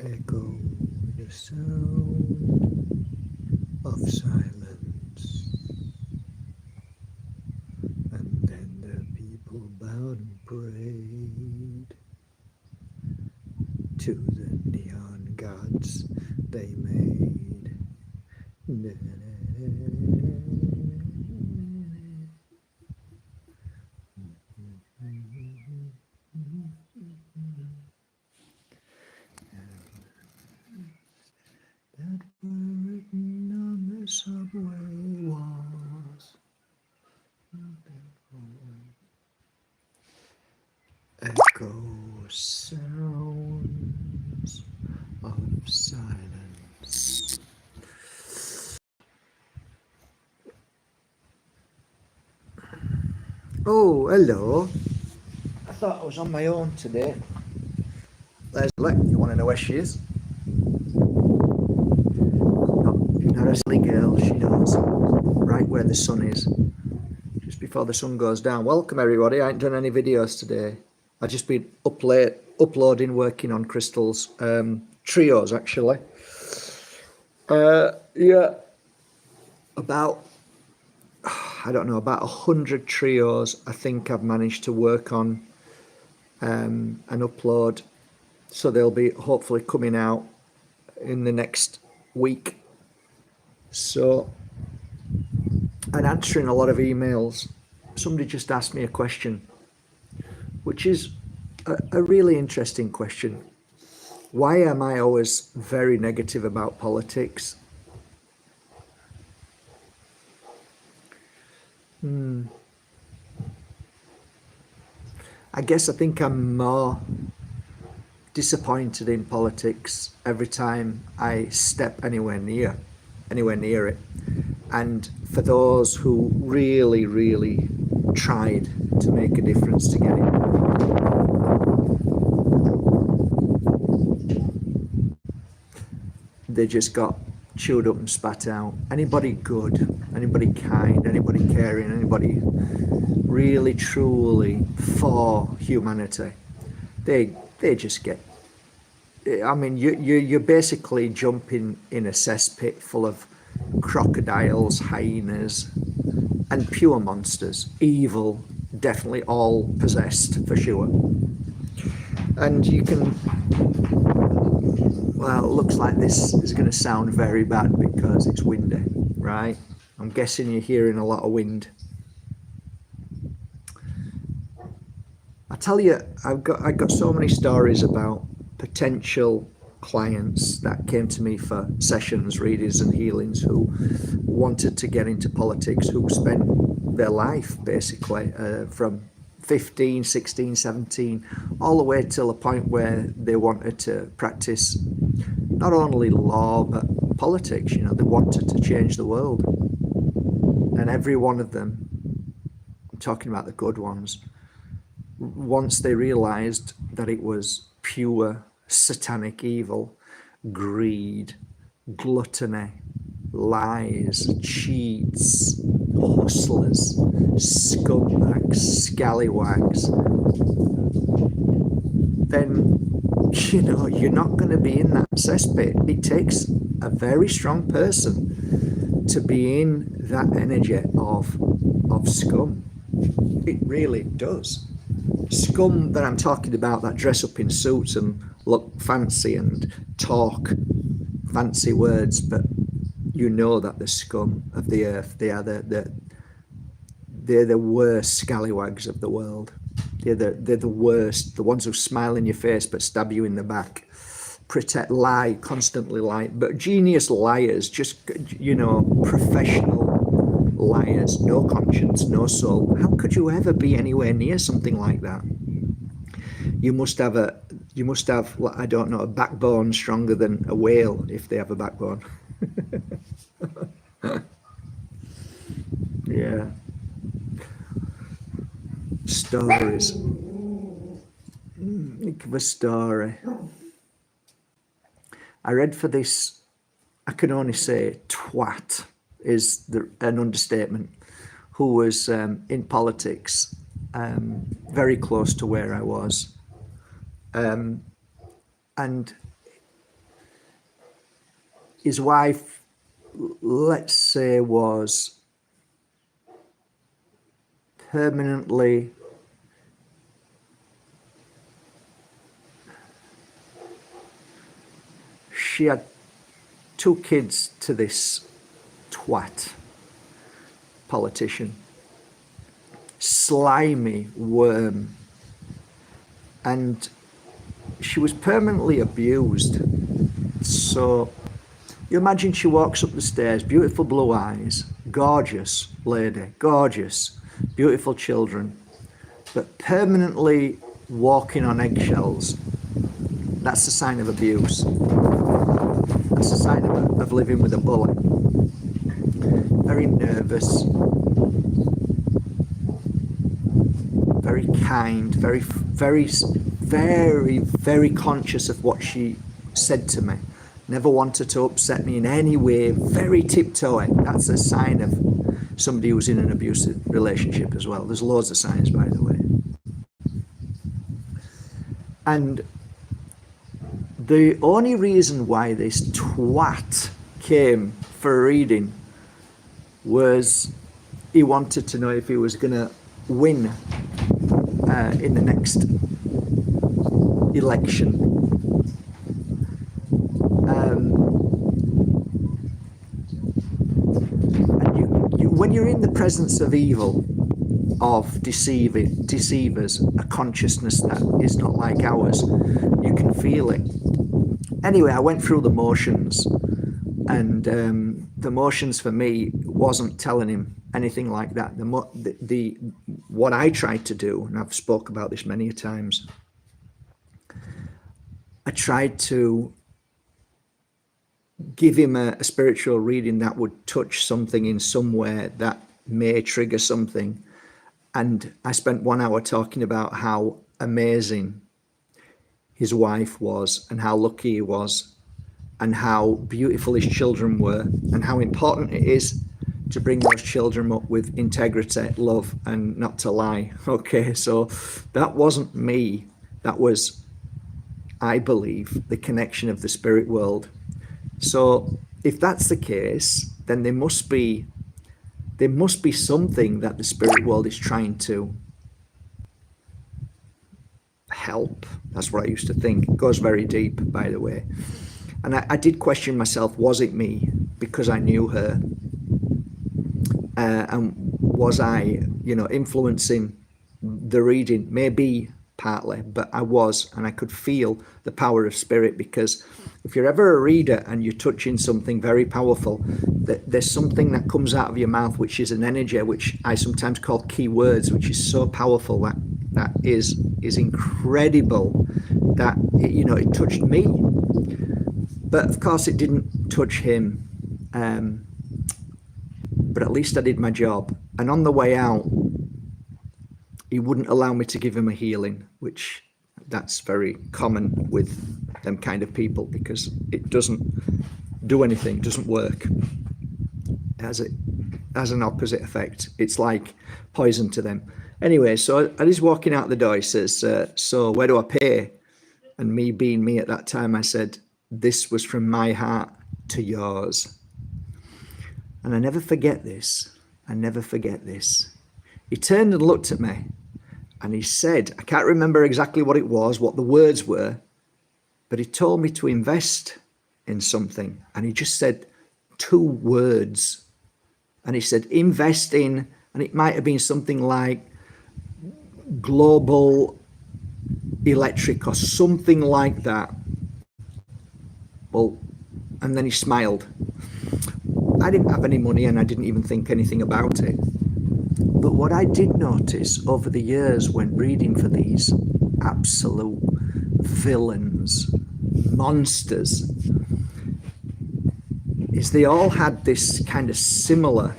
Echo the sound of silence. And then the people bowed and prayed to the neon gods they made. That were written on the subway walls. Echo sounds of silence. Oh, hello. I thought I was on my own today. There's Lex. You want to know where she is? Not a silly girl, she knows. Right where the sun is. Just before the sun goes down. Welcome everybody. I ain't done any videos today. I've just been uploading, working on crystals. Trios actually. Yeah. About, I don't know, about 100 trios I think I've managed to work on and upload. So they'll be hopefully coming out in the next week. So, and answering a lot of emails. Somebody just asked me a question, which is a really interesting question. Why am I always very negative about politics? I guess I think I'm more disappointed in politics every time I step anywhere near it. And for those who really, really tried to make a difference to get it, they just got chewed up and spat out. Anybody good, anybody kind, anybody caring, anybody really truly for humanity, they just get, I mean, you're basically jumping in a cesspit full of crocodiles, hyenas, and pure monsters. Evil, definitely all possessed for sure. And you can, well, it looks like this is going to sound very bad because it's windy, right? I'm guessing you're hearing a lot of wind. I tell you, I got so many stories about potential clients that came to me for sessions, readings and healings who wanted to get into politics, who spent their life basically from 15, 16, 17, all the way till a point where they wanted to practice not only law but politics. You know, they wanted to change the world. And every one of them, I'm talking about the good ones, once they realized that it was pure satanic evil, greed, gluttony, lies, cheats, hustlers, scumbags, scallywags, then, you know, you're not going to be in that cesspit. It takes a very strong person to be in that energy of scum. It really does. Scum that I'm talking about, that dress up in suits and look fancy and talk fancy words, but you know that the scum of the earth, they're the worst scallywags of the world. They're the worst, the ones who smile in your face but stab you in the back, protect, lie, constantly lie, but genius liars, just, you know, professional liars, no conscience, no soul. How could you ever be anywhere near something like that? You must have, I don't know, a backbone stronger than a whale, if they have a backbone. Yeah. Stories. Think of a story. I read for this, I can only say twat is an understatement, who was in politics, very close to where I was. And his wife, let's say, was permanently she had 2 kids to this twat politician, slimy worm, and she was permanently abused. So you imagine she walks up the stairs, beautiful blue eyes, gorgeous lady, gorgeous, beautiful children, but permanently walking on eggshells. That's a sign of abuse. That's a sign of living with a bully. Very nervous, very kind, very conscious of what she said to me. Never wanted to upset me in any way, very tiptoeing. That's a sign of somebody who's in an abusive relationship as well. There's loads of signs, by the way. And the only reason why this twat came for a reading was he wanted to know if he was going to win in the next election. And when you're in the presence of evil, of deceivers, a consciousness that is not like ours, you can feel it. Anyway, I went through the motions, and the motions for me wasn't telling him anything like that. What I tried to do, and I've spoke about this many times, I tried to give him a spiritual reading that would touch something in somewhere that may trigger something. And I spent 1 hour talking about how amazing his wife was, and how lucky he was, and how beautiful his children were, and how important it is to bring those children up with integrity, love, and not to lie. Okay, so that wasn't me. That was, I believe, the connection of the spirit world. So if that's the case, then there must be something that the spirit world is trying to help. That's what I used to think. It goes very deep, by the way. And I did question myself, was it me? Because I knew her. And was I, influencing the reading? Maybe partly, but I was, and I could feel the power of spirit, because if you're ever a reader and you're touching something very powerful, there's something that comes out of your mouth, which is an energy, which I sometimes call key words, which is so powerful that is incredible, that it touched me. But of course it didn't touch him, but at least I did my job. And on the way out, he wouldn't allow me to give him a healing, which that's very common with them kind of people, because it doesn't do anything, it doesn't work. It has an opposite effect. It's like poison to them. Anyway, so as he's walking out the door, he says, so where do I pay? And me being me at that time, I said, this was from my heart to yours. And I never forget this. I never forget this. He turned and looked at me, and he said, I can't remember exactly what it was, what the words were, but he told me to invest in something. And he just said 2 words. And he said, invest in, and it might have been something like Global Electric or something like that. Well, and then he smiled. I didn't have any money, and I didn't even think anything about it. But what I did notice over the years when reading for these absolute villains, monsters, is they all had this kind of similar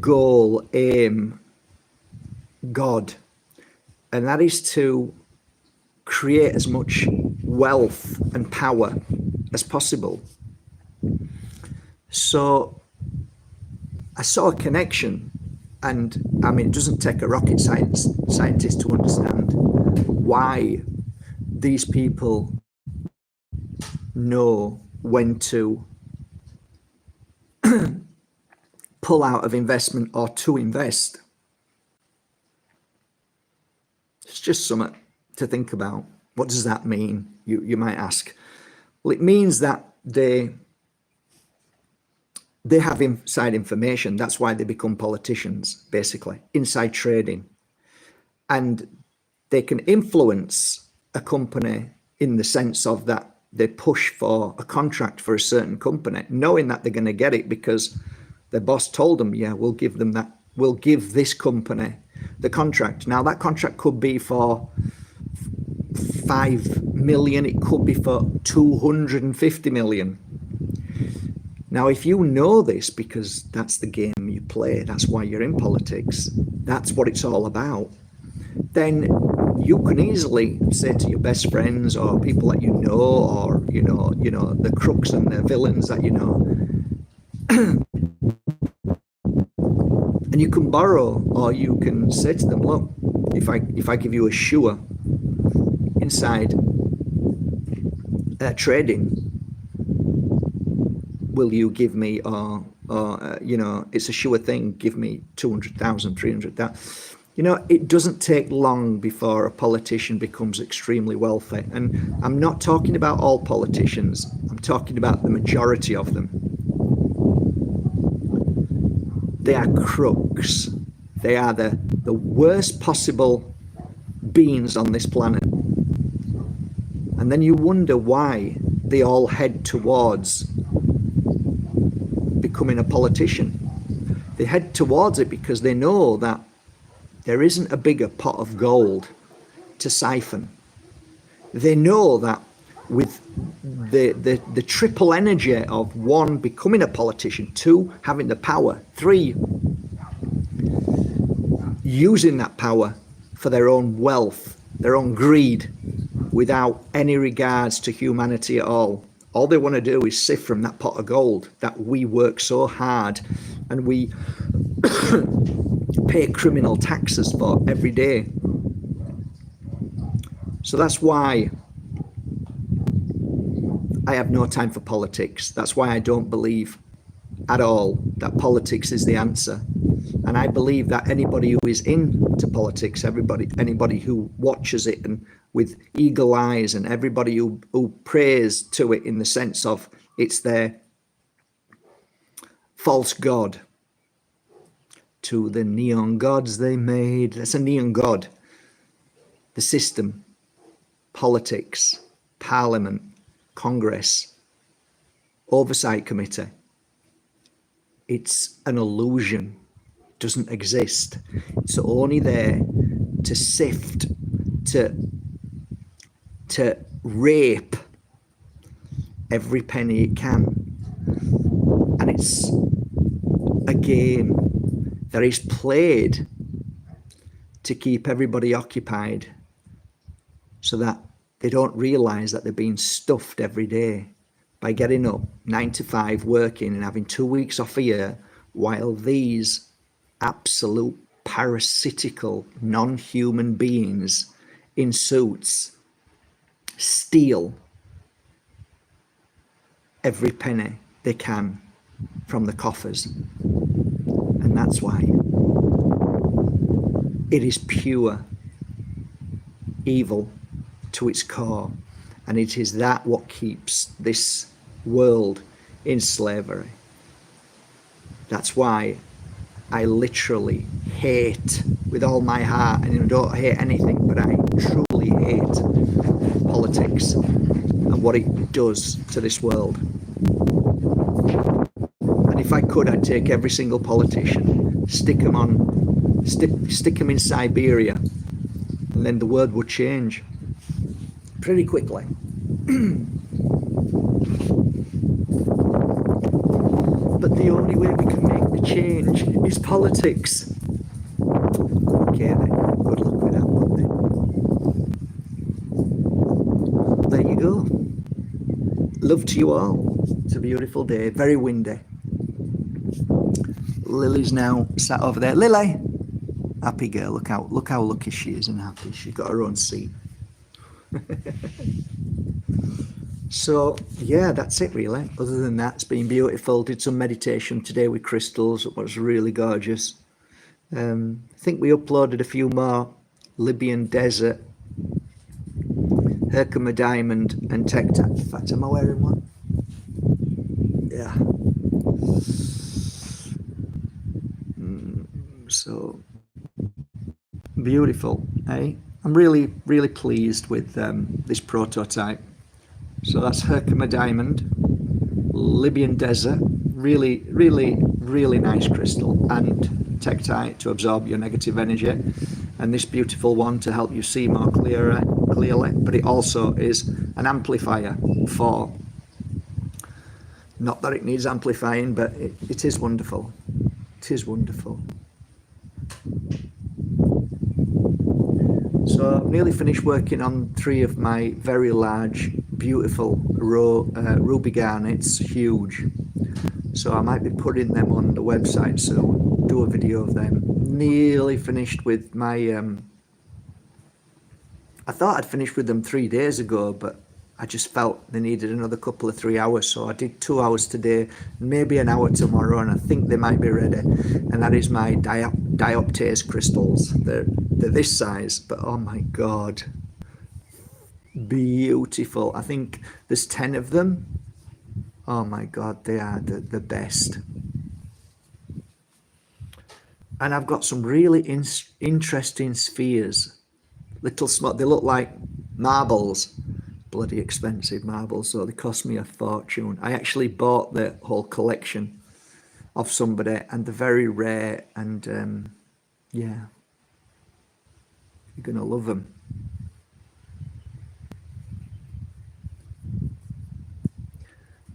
goal, aim, God, and that is to create as much wealth and power as possible. So I saw a connection, and I mean, it doesn't take a rocket scientist to understand why these people know when to pull out of investment or to invest. It's just something to think about. What does that mean? You might ask. Well, it means that they have inside information. That's why they become politicians, basically, inside trading. And they can influence a company in the sense of that they push for a contract for a certain company, knowing that they're going to get it because their boss told them, yeah, we'll give them that. We'll give this company the contract. Now, that contract could be for 5 million. It could be for 250 million. Now, if you know this, because that's the game you play, that's why you're in politics, that's what it's all about, then you can easily say to your best friends or people that you know, or you know the crooks and the villains that you know, and you can borrow, or you can say to them, look, if I give you a sure inside trading, will you give me, or it's a sure thing, give me 200,000, 300,000. It doesn't take long before a politician becomes extremely wealthy. And I'm not talking about all politicians. I'm talking about the majority of them. They are crooks. They are the worst possible beings on this planet. And then you wonder why they all head towards becoming a politician. They head towards it because they know that there isn't a bigger pot of gold to siphon. They know that with the triple energy of 1, becoming a politician, 2, having the power, 3, using that power for their own wealth, their own greed, without any regards to humanity at all. All they want to do is sift from that pot of gold that we work so hard and we pay criminal taxes for every day. So that's why I have no time for politics. That's why I don't believe at all that politics is the answer. And I believe that anybody who is into politics, anybody who watches it and with eagle eyes, and everybody who prays to it in the sense of it's their false god, to the neon gods they made. That's a neon god. The system, politics, parliament, Congress, oversight committee. It's an illusion. It doesn't exist. It's only there to sift, to rape every penny it can. And it's a game that is played to keep everybody occupied so that they don't realize that they're being stuffed every day by getting up 9 to 5, working and having 2 weeks off a year, while these absolute parasitical non-human beings in suits steal every penny they can from the coffers. And that's why it is pure evil to its core, and it is that what keeps this world in slavery. That's why I literally hate with all my heart, and I don't hate anything, but I truly hate politics and what it does to this world. And if I could, I'd take every single politician, stick them in Siberia, and then the world would change pretty quickly. But the only way we can make the change is politics. Okay then, good luck with that one then. There you go. Love to you all. It's a beautiful day, very windy. Lily's now sat over there. Lily, happy girl. Look how lucky she is and happy. She's got her own seat. So yeah, that's it really. Other than that, it's been beautiful. Did some meditation today with crystals. It was really gorgeous. I think we uploaded a few more Libyan desert, Herkimer diamond, and Tectite. In fact, am I wearing one? Yeah. So beautiful, eh? I'm really, really pleased with this prototype. So that's Herkimer diamond, Libyan desert, really, really, really nice crystal, and Tectite to absorb your negative energy, and this beautiful one to help you see more clearly. But it also is an amplifier for, not that it needs amplifying, but it is wonderful. It is wonderful. So I've nearly finished working on 3 of my very large, beautiful ruby garnets, huge. So I might be putting them on the website soon, do a video of them. Nearly finished with my, I thought I'd finished with them 3 days ago, but I just felt they needed another couple of 3 hours. So I did 2 hours today, maybe an hour tomorrow, and I think they might be ready. And that is my dioptase crystals. They're this size, but oh my God, beautiful. I think there's 10 of them. Oh my God, they are the best. And I've got some really interesting spheres. Little small, they look like marbles. Bloody expensive marbles, so they cost me a fortune. I actually bought the whole collection of somebody, and they're very rare, and yeah, you're gonna love them.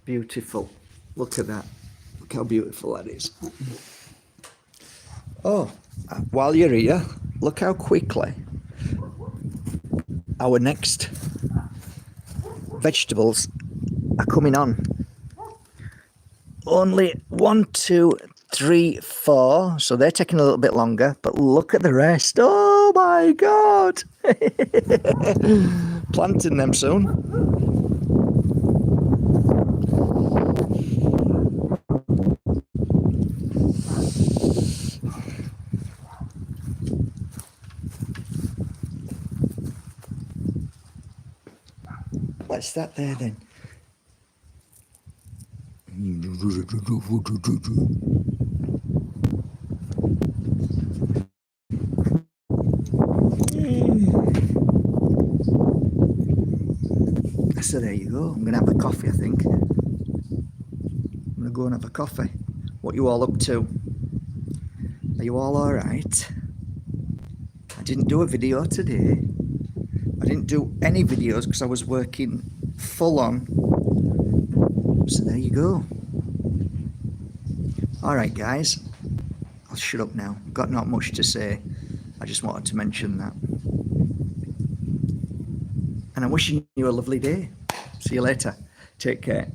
Beautiful. Look at that. Look how beautiful that is. Oh, while you're here, look how quickly our next vegetables are coming on. Only 1, 2, 3, 4, so they're taking a little bit longer, but look at the rest. Oh my God. Planting them soon. What's that there then? So there you go. I'm going to have a coffee, I think. I'm going to go and have a coffee. What you all up to? Are you all right? I didn't do a video today. I didn't do any videos because I was working full on. So there you go. All right, guys. I'll shut up now. Got not much to say. I just wanted to mention that. And I'm wishing you a lovely day. See you later. Take care.